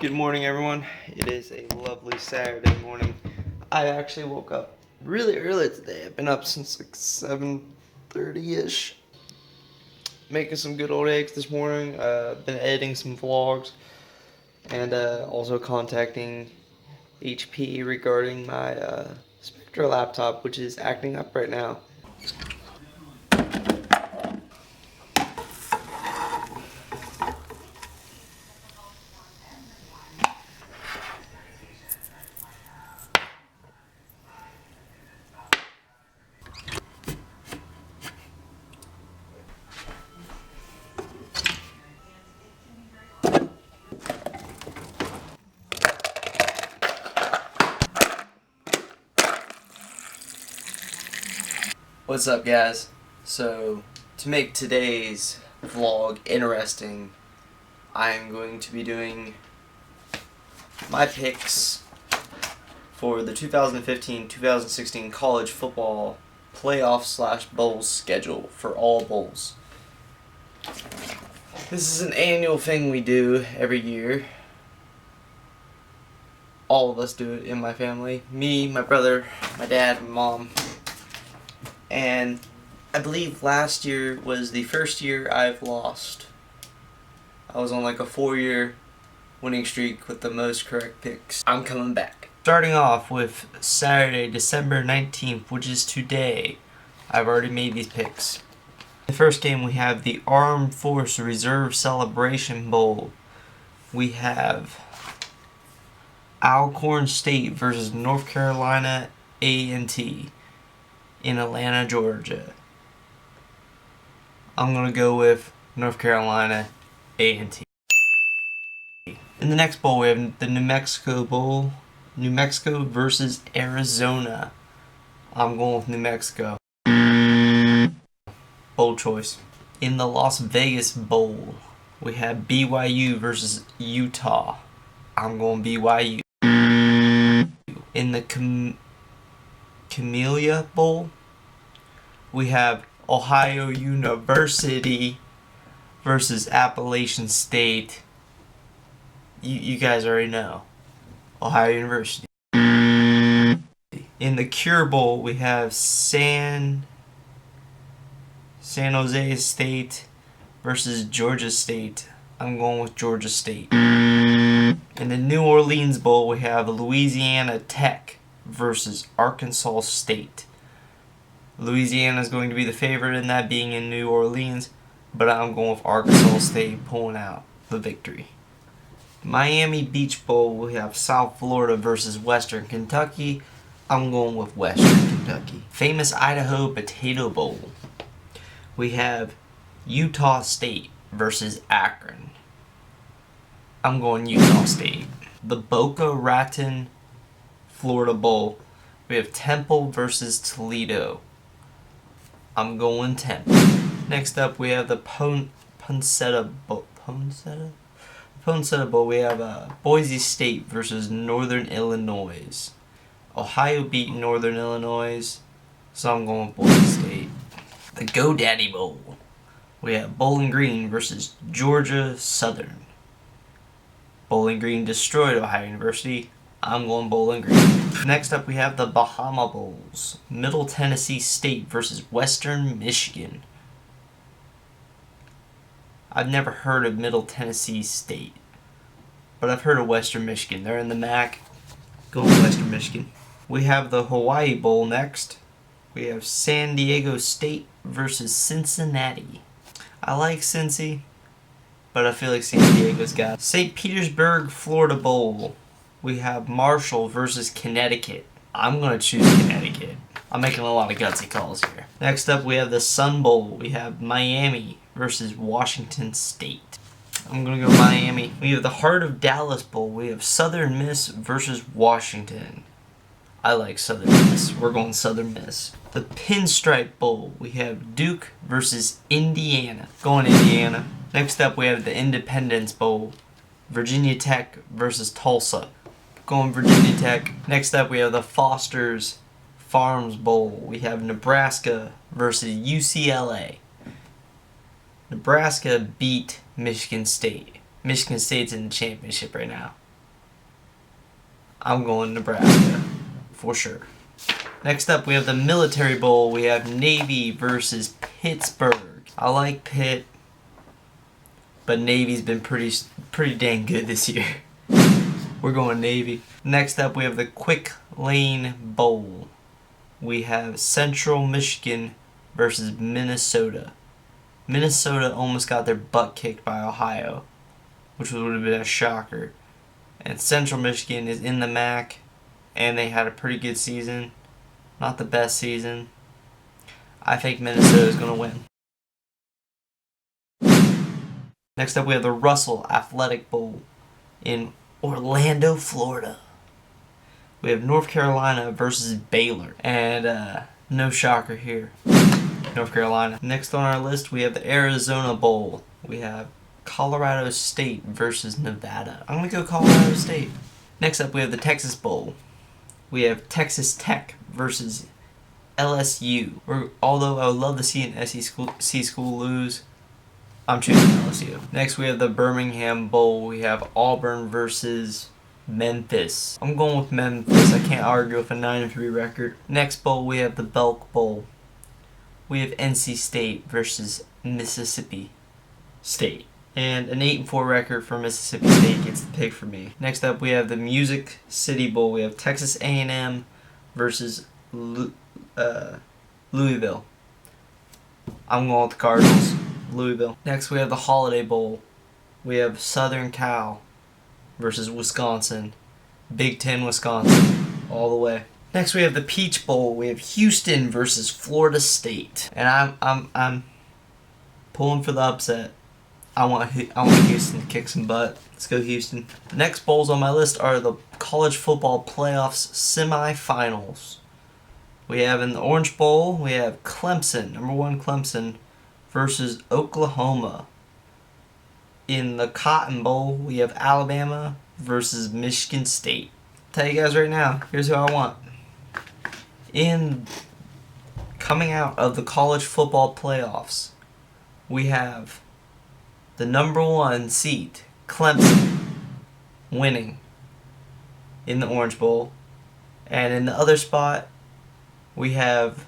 Good morning, everyone. It is a lovely Saturday morning. I actually woke up really early today. I've been up since like 7:30ish, making some good old eggs this morning. Been editing some vlogs and also contacting HP regarding my Spectra laptop, which is acting up right now. What's up, guys? So, to make today's vlog interesting, I am going to be doing my picks for the 2015-2016 college football playoff/bowl schedule for all bowls. This is an annual thing we do every year. All of us do it in my family. Me, my brother, my dad, my mom. And I believe last year was the first year I've lost. I was on like a 4-year winning streak with the most correct picks. I'm coming back. Starting off with Saturday, December 19th, which is today. I've already made these picks. The first game, we have the Armed Force Reserve Celebration Bowl. We have Alcorn State versus North Carolina A&T in Atlanta, Georgia. I'm going to go with North Carolina A&T. In the next bowl, we have the New Mexico Bowl. New Mexico versus Arizona. I'm going with New Mexico. Bowl choice. In the Las Vegas Bowl, we have BYU versus Utah. I'm going BYU. In the Camellia Bowl, we have Ohio University versus Appalachian State. You guys already know. Ohio University. In the Cure Bowl, we have San Jose State versus Georgia State. I'm going with Georgia State. In the New Orleans Bowl, we have Louisiana Tech versus Arkansas State. Louisiana is going to be the favorite in that, being in New Orleans, but I'm going with Arkansas State pulling out the victory. Miami Beach Bowl, we have South Florida versus Western Kentucky. I'm going with Western Kentucky. Famous Idaho Potato Bowl, we have Utah State versus Akron. I'm going Utah State. The Boca Raton Florida Bowl, we have Temple versus Toledo. I'm going Temple. Next up, we have the Poncetta Bowl. Poncetta Bowl, we have Boise State versus Northern Illinois. Ohio beat Northern Illinois, so I'm going with Boise State. The GoDaddy Bowl, we have Bowling Green versus Georgia Southern. Bowling Green destroyed Ohio University. I'm going Bowling Green. Next up, we have the Bahama Bowls. Middle Tennessee State versus Western Michigan. I've never heard of Middle Tennessee State, but I've heard of Western Michigan. They're in the MAC. Go with Western Michigan. We have the Hawaii Bowl next. We have San Diego State versus Cincinnati. I like Cincy, but I feel like San Diego's got it. St. Petersburg, Florida Bowl. We have Marshall versus Connecticut. I'm going to choose Connecticut. I'm making a lot of gutsy calls here. Next up, we have the Sun Bowl. We have Miami versus Washington State. I'm going to go Miami. We have the Heart of Dallas Bowl. We have Southern Miss versus Washington. I like Southern Miss. We're going Southern Miss. The Pinstripe Bowl. We have Duke versus Indiana. Going Indiana. Next up, we have the Independence Bowl. Virginia Tech versus Tulsa. Going Virginia Tech. Next up, we have the Foster's Farms Bowl. We have Nebraska versus UCLA. Nebraska beat Michigan State. Michigan State's in the championship right now. I'm going Nebraska for sure. Next up, we have the Military Bowl. We have Navy versus Pittsburgh. I like Pitt, but Navy's been pretty dang good this year. We're going Navy. Next up, we have the Quick Lane Bowl. We have Central Michigan versus Minnesota. Minnesota almost got their butt kicked by Ohio, which would have been a shocker. And Central Michigan is in the MAC, and they had a pretty good season. Not the best season. I think Minnesota is going to win. Next up, we have the Russell Athletic Bowl in Orlando, Florida. We have North Carolina versus Baylor. And no shocker here. North Carolina. Next on our list, we have the Arizona Bowl. We have Colorado State versus Nevada. I'm going to go Colorado State. Next up, we have the Texas Bowl. We have Texas Tech versus LSU. Although I would love to see an SEC school lose, I'm choosing LSU. Next, we have the Birmingham Bowl. We have Auburn versus Memphis. I'm going with Memphis. I can't argue with a 9-3 record. Next bowl, we have the Belk Bowl. We have NC State versus Mississippi State. And an 8-4 record for Mississippi State gets the pick for me. Next up, we have the Music City Bowl. We have Texas A&M versus Louisville. I'm going with the Cardinals. Louisville. Next, we have the Holiday Bowl. We have Southern Cal versus Wisconsin. Big Ten, Wisconsin, all the way. Next, we have the Peach Bowl. We have Houston versus Florida State, and I'm pulling for the upset. I want Houston to kick some butt. Let's go Houston. The next bowls on my list are the College Football Playoffs semifinals. We have in the Orange Bowl, we have Clemson, number 1 Clemson, versus Oklahoma. In the Cotton Bowl, we have Alabama versus Michigan State. Tell you guys right now, here's who I want. In coming out of the college football playoffs, we have the number 1 seed, Clemson, winning in the Orange Bowl. And in the other spot, we have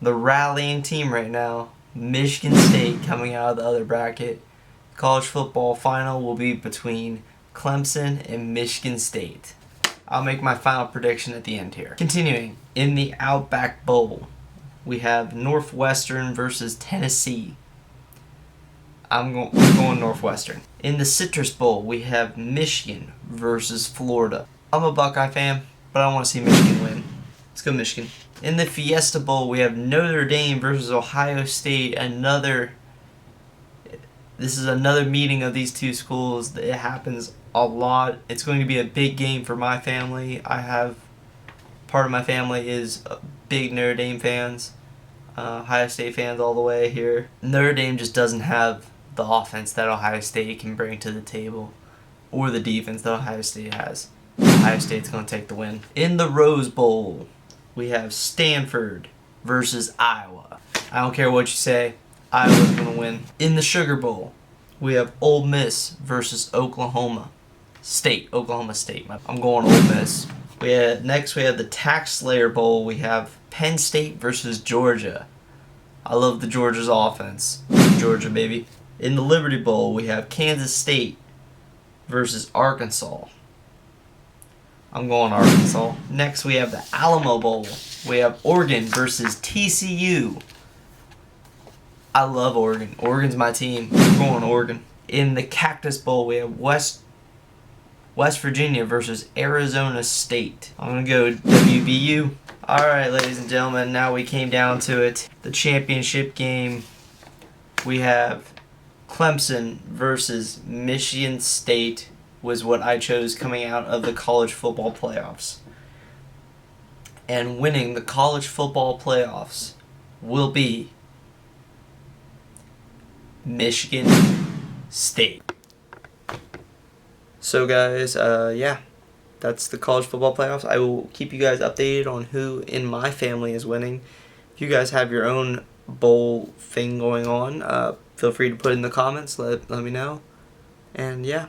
the rallying team right now, Michigan State, coming out of the other bracket. College football final will be between Clemson and Michigan State. I'll make my final prediction at the end here. Continuing, in the Outback Bowl, we have Northwestern versus Tennessee. I'm going Northwestern. In the Citrus Bowl, we have Michigan versus Florida. I'm a Buckeye fan, but I want to see Michigan win. Let's go Michigan. In the Fiesta Bowl, we have Notre Dame versus Ohio State. This is another meeting of these two schools. It happens a lot. It's going to be a big game for my family. Part of my family is big Notre Dame fans. Ohio State fans all the way here. Notre Dame just doesn't have the offense that Ohio State can bring to the table, or the defense that Ohio State has. Ohio State's going to take the win. In the Rose Bowl, we have Stanford versus Iowa. I don't care what you say, Iowa's going to win. In the Sugar Bowl, we have Ole Miss versus Oklahoma State. I'm going Ole Miss. Next, we have the Tax Slayer Bowl. We have Penn State versus Georgia. I love the Georgia's offense. Georgia, baby. In the Liberty Bowl, we have Kansas State versus Arkansas. I'm going Arkansas. Next, we have the Alamo Bowl. We have Oregon versus TCU. I love Oregon. Oregon's my team. We're going Oregon. In the Cactus Bowl, we have West Virginia versus Arizona State. I'm going to go WVU. Alright, ladies and gentlemen, now we came down to it. The championship game, we have Clemson versus Michigan State was what I chose coming out of the college football playoffs. And winning the college football playoffs will be Michigan State. So guys, yeah, that's the college football playoffs. I will keep you guys updated on who in my family is winning. If you guys have your own bowl thing going on, feel free to put it in the comments. Let me know. And yeah,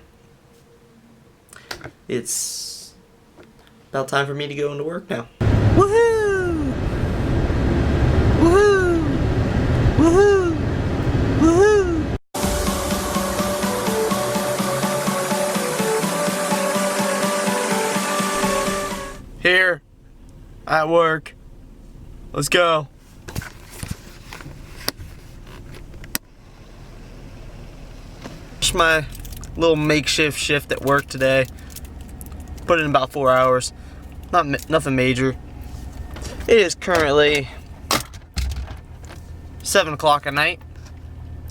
it's about time for me to go into work now. Woohoo! Woohoo! Woohoo! Woohoo! Here, at work. Let's go. Just my little makeshift shift at work today. Put in about 4 hours. Nothing major. It is currently 7 o'clock at night.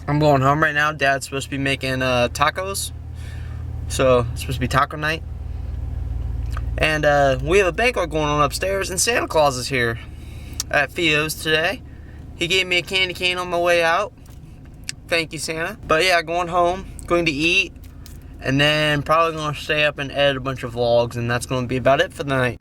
I'm going home right now. Dad's supposed to be making tacos. So it's supposed to be taco night. And we have a banquet going on upstairs, and Santa Claus is here at Theo's today. He gave me a candy cane on my way out. Thank you, Santa. But yeah, going home, going to eat, and then probably going to stay up and edit a bunch of vlogs, and that's going to be about it for the night.